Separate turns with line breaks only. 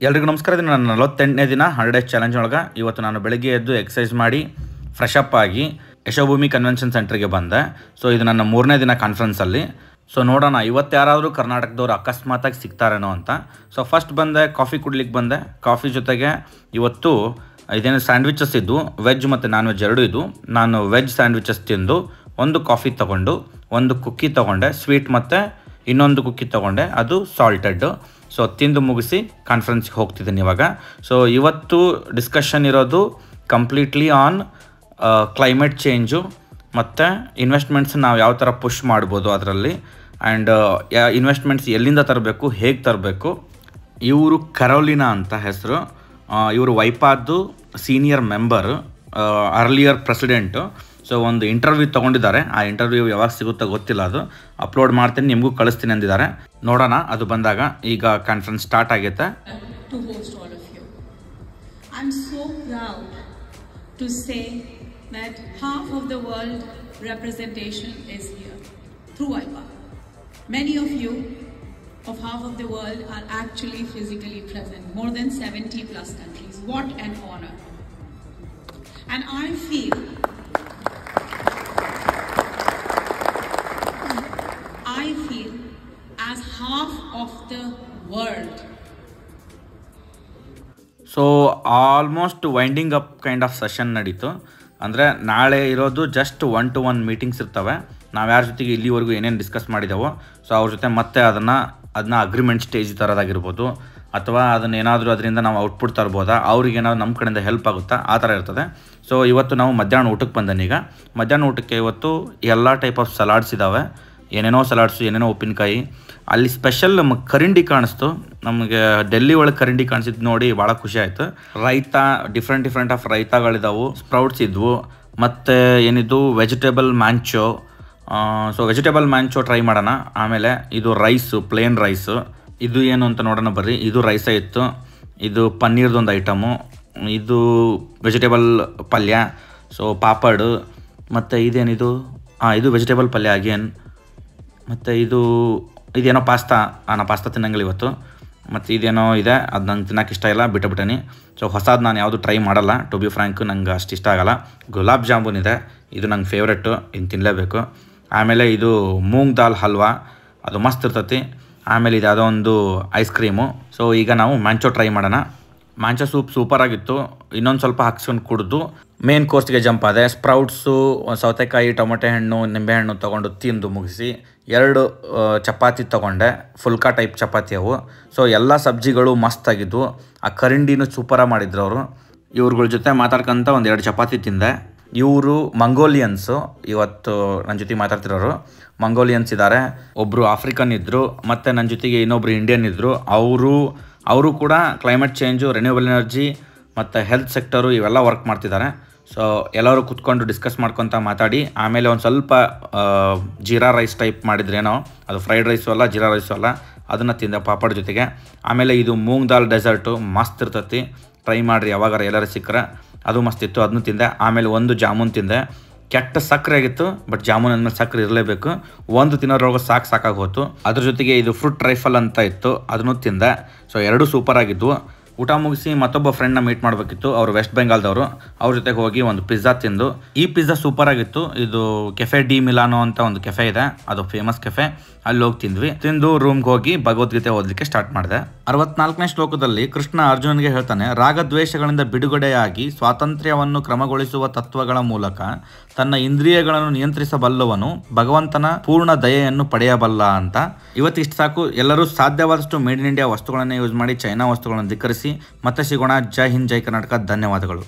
ಎಲ್ರಿಗೂ ನಮಸ್ಕಾರ. ಇದು ನನ್ನ 48ನೇ ದಿನ 100 ಡೇಸ್ ಚಾಲೆಂಜ್ ಒಳಗೆ ಇವತ್ತು ನಾನು ಬೆಳಗ್ಗೆ ಎದ್ದು ಎಕ್ಸಸೈಸ್ ಮಾಡಿ ಫ್ರೆಶ್ ಅಪ್ ಆಗಿ ಯಶೋಭೂಮಿ ಕನ್ವೆನ್ಷನ್ ಸೆಂಟ್ರಿಗೆ ಬಂದೆ. ಸೊ ಇದು ನನ್ನ 3ನೇ ದಿನ ಕಾನ್ಫರೆನ್ಸಲ್ಲಿ. ಸೊ ನೋಡೋಣ ಇವತ್ತು ಯಾರಾದರೂ ಕರ್ನಾಟಕದವ್ರು ಅಕಸ್ಮಾತಾಗಿ ಸಿಗ್ತಾರೇನೋ ಅಂತ. ಸೊ ಫಸ್ಟ್ ಬಂದೆ, ಕಾಫಿ ಕುಡ್ಲಿಕ್ಕೆ ಬಂದೆ. ಕಾಫಿ ಜೊತೆಗೆ ಇವತ್ತು ಇದೇನು ಸ್ಯಾಂಡ್ವಿಚಸ್ ಇದ್ದು, ವೆಜ್ ಮತ್ತು ನಾನ್ ವೆಜ್ ಎರಡೂ ಇದ್ದು. ನಾನು ವೆಜ್ ಸ್ಯಾಂಡ್ವಿಚಸ್ ತಿಂದು ಒಂದು ಕಾಫಿ ತೊಗೊಂಡು ಒಂದು ಕುಕ್ಕಿ ತೊಗೊಂಡೆ, ಸ್ವೀಟ್ ಮತ್ತು ಇನ್ನೊಂದು ಕುಕ್ಕಿ ತೊಗೊಂಡೆ, ಅದು ಸಾಲ್ಟೆಡ್. ಸೊ ತಿಂದು ಮುಗಿಸಿ ಕಾನ್ಫರೆನ್ಸ್ಗೆ ಹೋಗ್ತಿದ್ದೀನಿ ಇವಾಗ. ಸೊ ಇವತ್ತು ಡಿಸ್ಕಷನ್ ಇರೋದು ಕಂಪ್ಲೀಟ್ಲಿ ಆನ್ ಕ್ಲೈಮೇಟ್ ಚೇಂಜು ಮತ್ತು ಇನ್ವೆಸ್ಟ್ಮೆಂಟ್ಸ್ ನಾವು ಯಾವ ಥರ ಪುಷ್ ಮಾಡ್ಬೋದು ಅದರಲ್ಲಿ, ಆ್ಯಂಡ್ ಇನ್ವೆಸ್ಟ್ಮೆಂಟ್ಸ್ ಎಲ್ಲಿಂದ ತರಬೇಕು, ಹೇಗೆ ತರಬೇಕು. ಇವರು ಕರೋಲಿನಾ ಅಂತ ಹೆಸರು. ಇವರು ವೈಪಾದ್ದು senior member, earlier president. So ಒಂದು ಇಂಟರ್ವ್ಯೂ ತೊಗೊಂಡಿದ್ದಾರೆ. ಆ ಇಂಟರ್ವ್ಯೂ ಯಾವಾಗ ಸಿಗುತ್ತೋ ಗೊತ್ತಿಲ್ಲ, ಅದು ಅಪ್ಲೋಡ್ ಮಾಡ್ತೀನಿ, ನಿಮಗೂ ಕಳಿಸ್ತೀನಿ ಅಂದಿದ್ದಾರೆ. ನೋಡೋಣ ಅದು ಬಂದಾಗ. ಈಗ ಕಾನ್ಫರೆನ್ಸ್ ಸ್ಟಾರ್ಟ್ ಆಗೈತೆ.
To host all of you. I'm so proud to say that half of the world representation is here through WIPA. Many of you of half of the world are actually physically present, more than 70 plus countries. What an honor. And I feel as half of the world.
So almost winding up kind of session ನಡೀತು. ಅಂದರೆ ನಾಳೆ ಇರೋದು just 1-to-1 meetings ಇರ್ತವೆ. ನಾವು ಯಾರ ಜೊತೆಗೆ ಇಲ್ಲಿವರೆಗೂ ಏನೇನು ಡಿಸ್ಕಸ್ ಮಾಡಿದೆವೋ ಸೊ ಅವ್ರ ಜೊತೆ ಮತ್ತೆ ಅದನ್ನು ಅಗ್ರಿಮೆಂಟ್ ಸ್ಟೇಜ್ ತರೋದಾಗಿರ್ಬೋದು, ಅಥವಾ ಅದನ್ನೇನಾದರೂ ಅದರಿಂದ ನಾವು ಔಟ್ಪುಟ್ ತರ್ಬೋದಾ, ಅವ್ರಿಗೇನಾದ್ರು ನಮ್ಮ ಕಡೆಯಿಂದ ಹೆಲ್ಪ್ ಆಗುತ್ತಾ, ಆ ಥರ ಇರ್ತದೆ. ಸೊ ಇವತ್ತು ನಾವು ಮಧ್ಯಾಹ್ನ ಊಟಕ್ಕೆ ಬಂದೇನೆ. ಈಗ ಮಧ್ಯಾಹ್ನ ಊಟಕ್ಕೆ ಇವತ್ತು ಎಲ್ಲ ಟೈಪ್ ಆಫ್ ಸಲಾಡ್ಸ್ ಇದ್ದಾವೆ, ಏನೇನೋ ಸಲಾಡ್ಸು, ಏನೇನೋ ಉಪ್ಪಿನಕಾಯಿ. ಅಲ್ಲಿ ಸ್ಪೆಷಲ್ ನಮಗೆ ಕರಿಂಡಿ ಕಾಣಿಸ್ತು. ನಮಗೆ ಡೆಲ್ಲಿ ಒಳಗೆ ಕರಿಂಡಿ ಕಾಣಿಸಿದ್ದು ನೋಡಿ ಭಾಳ ಖುಷಿ ಆಯಿತು. ರೈತಾ, ಡಿಫ್ರೆಂಟ್ ಆಫ್ ರೈತಾಗಳಿದ್ದಾವೆ, ಸ್ಪ್ರೌಟ್ಸ್ ಇದ್ವು, ಮತ್ತು ಏನಿದ್ದು vegetable manchow. So vegetable manchow try ಮಾಡೋಣ. ಆಮೇಲೆ ಇದು ರೈಸು, ಪ್ಲೇನ್ ರೈಸು. ಇದು ಏನು ಅಂತ ನೋಡೋಣ ಬರ್ರಿ. ಇದು ರೈಸೇ ಇತ್ತು. ಇದು ಪನ್ನೀರ್ದೊಂದು ಐಟಮು. ಇದು ವೆಜಿಟೇಬಲ್ ಪಲ್ಯ, ಸೊ ಪಾಪಡು. ಮತ್ತು ಇದೇನಿದು, ಇದು ವೆಜಿಟೇಬಲ್ ಪಲ್ಯ ಅಗೇನ್. ಮತ್ತು ಇದೇನೋ ಪಾಸ್ತಾ. ನಾನು ಪಾಸ್ತಾ ತಿನ್ನಂಗಿಲ್ಲ ಇವತ್ತು. ಮತ್ತು ಇದೇನೋ ಇದೆ, ಅದು ನಂಗೆ ತಿನ್ನೋಕೆ ಇಷ್ಟ ಇಲ್ಲ, ಬಿಟ್ಟಬಿಟ್ಟೇನಿ. ಸೊ ಹೊಸದು ನಾನು ಯಾವುದು ಟ್ರೈ ಮಾಡಲ್ಲ, ಟು ಬಿ ಫ್ರ್ಯಾಂಕ್. ನಂಗೆ ಅಷ್ಟು ಇಷ್ಟ ಆಗಲ್ಲ. ಗುಲಾಬ್ ಜಾಮೂನ್ ಇದೆ, ಇದು ನಂಗೆ ಫೇವ್ರೆಟ್ಟು, ಇನ್ನು ತಿನ್ನಲೇಬೇಕು. ಆಮೇಲೆ ಇದು ಮೂಂಗ್ ದಾಲ್ ಹಲ್ವಾ, ಅದು ಮಸ್ತ್ ಇರ್ತೈತಿ. ಆಮೇಲೆ ಇದು ಯಾವುದೋ ಒಂದು ಐಸ್ ಕ್ರೀಮು. ಸೊ ಈಗ ನಾವು ಮ್ಯಾಂಚೋ ಟ್ರೈ ಮಾಡೋಣ. ಮ್ಯಾಂಚೋ ಸೂಪ್ ಸೂಪರಾಗಿತ್ತು. ಇನ್ನೊಂದು ಸ್ವಲ್ಪ ಹಾಕ್ಸ್ಕೊಂಡು ಕುಡಿದು ಮೇನ್ ಕೋರ್ಸ್ಗೆ ಜಂಪ್ ಆದೆ. ಸ್ಪ್ರೌಟ್ಸು, ಸೌತೆಕಾಯಿ, ಟೊಮೆಟೊ ಹಣ್ಣು, ನಿಂಬೆಹಣ್ಣು ತೊಗೊಂಡು ತಿಂದು ಮುಗಿಸಿ 2 ಚಪಾತಿ ತೊಗೊಂಡೆ, ಫುಲ್ಕಾ ಟೈಪ್ ಚಪಾತಿ ಅವು. ಸೊ ಎಲ್ಲ ಸಬ್ಜಿಗಳು ಮಸ್ತಾಗಿದ್ವು. ಆ ಕರಿಂಡಿನೂ ಸೂಪರಾಗಿ ಮಾಡಿದ್ರು ಅವರು. ಇವ್ರುಗಳ ಜೊತೆ ಮಾತಾಡ್ಕೊಂತ 1-2 ಚಪಾತಿ ತಿಂದೆ. ಇವರು ಮಂಗೋಲಿಯನ್ಸು, ಇವತ್ತು ನನ್ನ ಜೊತೆ ಮಾತಾಡ್ತಿರೋರು ಮಂಗೋಲಿಯನ್ಸ್ ಇದ್ದಾರೆ. ಒಬ್ಬರು ಆಫ್ರಿಕನ್ ಇದ್ದರು, ಮತ್ತು ನನ್ನ ಜೊತೆಗೆ ಇನ್ನೊಬ್ರು ಇಂಡಿಯನ್ ಇದ್ದರು. ಅವರು ಕೂಡ ಕ್ಲೈಮೇಟ್ ಚೇಂಜು, ರಿನ್ಯೂವಬಲ್ ಎನರ್ಜಿ ಮತ್ತು ಹೆಲ್ತ್ ಸೆಕ್ಟರು ಇವೆಲ್ಲ ವರ್ಕ್ ಮಾಡ್ತಿದ್ದಾರೆ. ಸೊ ಎಲ್ಲರೂ ಕೂತ್ಕೊಂಡು ಡಿಸ್ಕಸ್ ಮಾಡ್ಕೊತ ಮಾತಾಡಿ ಆಮೇಲೆ ಒಂದು ಸ್ವಲ್ಪ ಜೀರಾ ರೈಸ್ ಟೈಪ್ ಮಾಡಿದ್ರೇನೋ, ಅದು ಫ್ರೈಡ್ ರೈಸು ಅಲ್ಲ, ಜೀರಾ ರೈಸು ಅಲ್ಲ, ಅದನ್ನು ತಿಂದೆ ಪಾಪಡ್ ಜೊತೆಗೆ. ಆಮೇಲೆ ಇದು ಮೂಂಗ್ ದಾಲ್ ಡೆಸರ್ಟು ಮಸ್ತ್ ಇರ್ತೈತಿ, ಟ್ರೈ ಮಾಡಿರಿ ಯಾವಾಗಾರ ಎಲ್ಲರೂ ಸಿಕ್ಕರೆ, ಅದು ಮಸ್ತ್ ಇತ್ತು, ಅದನ್ನು ತಿಂದೆ. ಆಮೇಲೆ ಒಂದು ಜಾಮೂನ್ ತಿಂದೆ. ಕೆಟ್ಟ ಸಕ್ಕರೆ ಆಗಿತ್ತು, ಬಟ್ ಜಾಮೂನ್ ಅಂದಮೇಲೆ ಸಕ್ಕರೆ ಇರಲೇಬೇಕು. ಒಂದು ತಿನ್ನೋದ್ರೊಳಗೆ ಸಾಕಾಗಿ ಹೋಯ್ತು. ಅದ್ರ ಜೊತೆಗೆ ಇದು ಫ್ರೂಟ್ ಟ್ರೈಫಲ್ ಅಂತ ಇತ್ತು, ಅದನ್ನು ತಿಂದೆ. ಸೊ 2 ಸೂಪರ್ ಆಗಿದ್ವು. ಊಟ ಮುಗಿಸಿ ಮತ್ತೊಬ್ಬ ಫ್ರೆಂಡ್ನ ಮೀಟ್ ಮಾಡಬೇಕಿತ್ತು, ಅವರು ವೆಸ್ಟ್ ಬೆಂಗಾಲ್ದವರು. ಅವ್ರ ಜೊತೆಗೆ ಹೋಗಿ ಒಂದು ಪಿಜ್ಜಾ ತಿಂದು. ಈ ಪಿಜ್ಜಾ ಸೂಪರ್ ಆಗಿತ್ತು. ಇದು ಕೆಫೆ ಡಿ ಮಿಲಾನೋ ಅಂತ ಒಂದು ಕೆಫೆ ಇದೆ, ಅದು ಫೇಮಸ್ ಕೆಫೆ. ಅಲ್ಲಿ ಹೋಗಿ ತಿಂದ್ವಿ. ತಿಂದು ರೂಮ್ಗೆ ಹೋಗಿ ಭಗವದ್ಗೀತೆ ಓದಲಿಕ್ಕೆ ಸ್ಟಾರ್ಟ್ ಮಾಡಿದೆ. 64ನೇ ಶ್ಲೋಕದಲ್ಲಿ ಕೃಷ್ಣ ಅರ್ಜುನನಿಗೆ ಹೇಳ್ತಾನೆ, ರಾಗದ್ವೇಷಗಳಿಂದ ಬಿಡುಗಡೆಯಾಗಿ ಸ್ವಾತಂತ್ರ್ಯವನ್ನು ಕ್ರಮಗೊಳಿಸುವ ತತ್ವಗಳ ಮೂಲಕ ತನ್ನ ಇಂದ್ರಿಯಗಳನ್ನು ನಿಯಂತ್ರಿಸಬಲ್ಲವನು ಭಗವಂತನ ಪೂರ್ಣ ದಯೆಯನ್ನು ಪಡೆಯಬಲ್ಲ ಅಂತ. ಇವತ್ತು ಇಷ್ಟು ಸಾಕು. ಎಲ್ಲರೂ ಸಾಧ್ಯವಾದಷ್ಟು ಮೇಡ್ ಇನ್ ಇಂಡಿಯಾ ವಸ್ತುಗಳನ್ನೇ ಯೂಸ್ ಮಾಡಿ, ಚೈನಾ ವಸ್ತುಗಳನ್ನು ಧಿಕ್ಕರಿಸಿ. ಮತ್ತೆ ಸಿಗೋಣ. ಜೈ ಹಿಂದ್, ಜೈ ಕರ್ನಾಟಕ. ಧನ್ಯವಾದಗಳು.